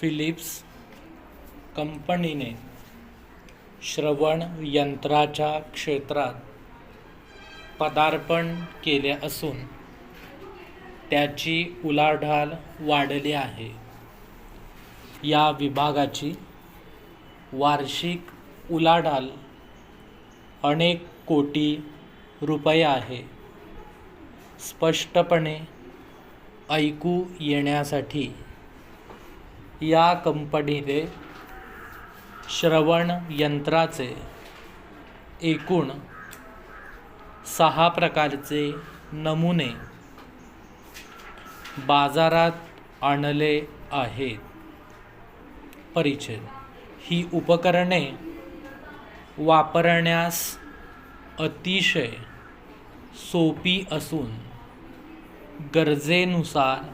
Philips कंपनीने श्रवण यंत्राच्या क्षेत्रात पदार्पण केले असून त्याची उलाढाल वाढली आहे. या विभागाची वार्षिक उलाढाल अनेक कोटी रुपये आहे. स्पष्टपणे ऐकू येण्यासाठी या कंपनीने श्रवण यंत्राचे एकूण 6 प्रकारचे नमुने बाजारात आणले आहेत. परिचय: ही उपकरणे वापरण्यास अतिशय सोपी असून गरजेनुसार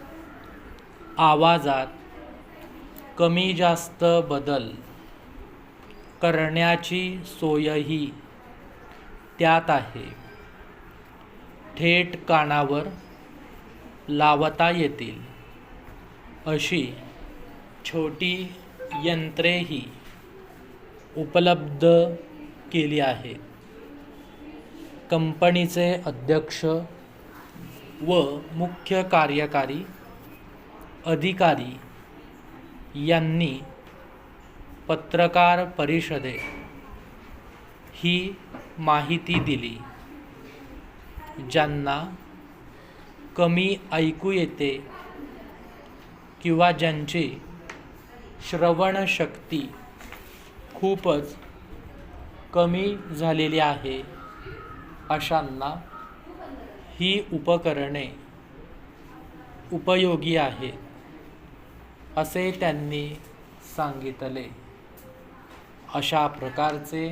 आवाजात कमी जास्त बदल करण्याची सोयही त्यात आहे. थेट कानावर लावता येतील अशी छोटी यंत्रेही उपलब्ध केली आहेत. कंपनीचे अध्यक्ष व मुख्य कार्यकारी अधिकारी यांनी पत्रकार परिषदेत ही माहिती दिली. ज्यांना कमी ऐकू येते किंवा ज्यांची श्रवणशक्ती खूपच कमी झालेली आहे अशांना ही उपकरणे उपयोगी आहेत, असे त्यांनी सांगितले. अशा प्रकारचे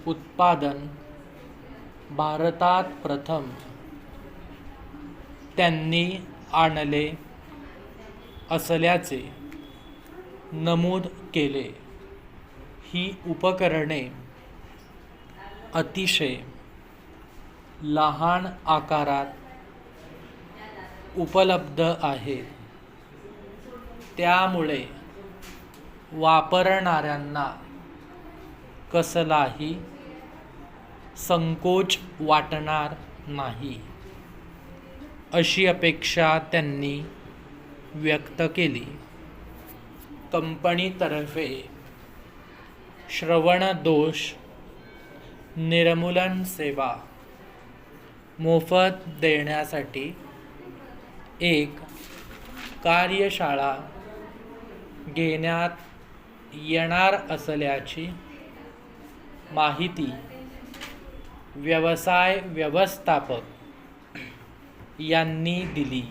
उत्पादन भारतात प्रथम त्यांनी आणले असल्याचे नमूद केले. ही उपकरणे अतिशय लहान आकारात उपलब्ध आहेत. त्यामुळे वापरणाऱ्यांना कसलाही संकोच वाटणार नाही, अशी अपेक्षा त्यांनी व्यक्त केली. कंपनीतर्फे श्रवणदोष निर्मूलन सेवा मोफत देण्यासाठी एक कार्यशाळा घेण्यात येणार असल्याची माहिती व्यवसाय व्यवस्थापक यांनी दिली.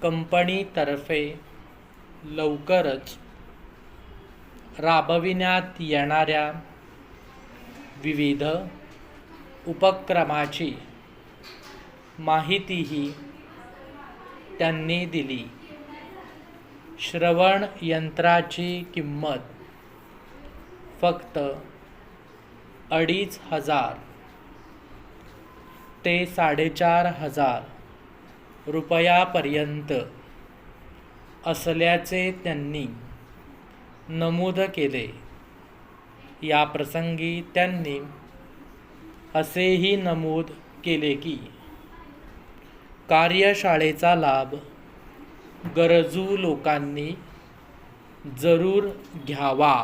कंपनीतर्फे लवकरच राबविण्यात येणाऱ्या विविध उपक्रमाची माहितीही त्यांनी दिली. श्रवण यंत्राची किंमत फक्त 2,500 ते 4,500 रुपयापर्यंत असल्याचे त्यांनी नमूद केले. या प्रसंगी त्यांनी असेही नमूद केले की कार्यशाळेचा लाभ गरजू लोकांनी जरूर घ्यावा.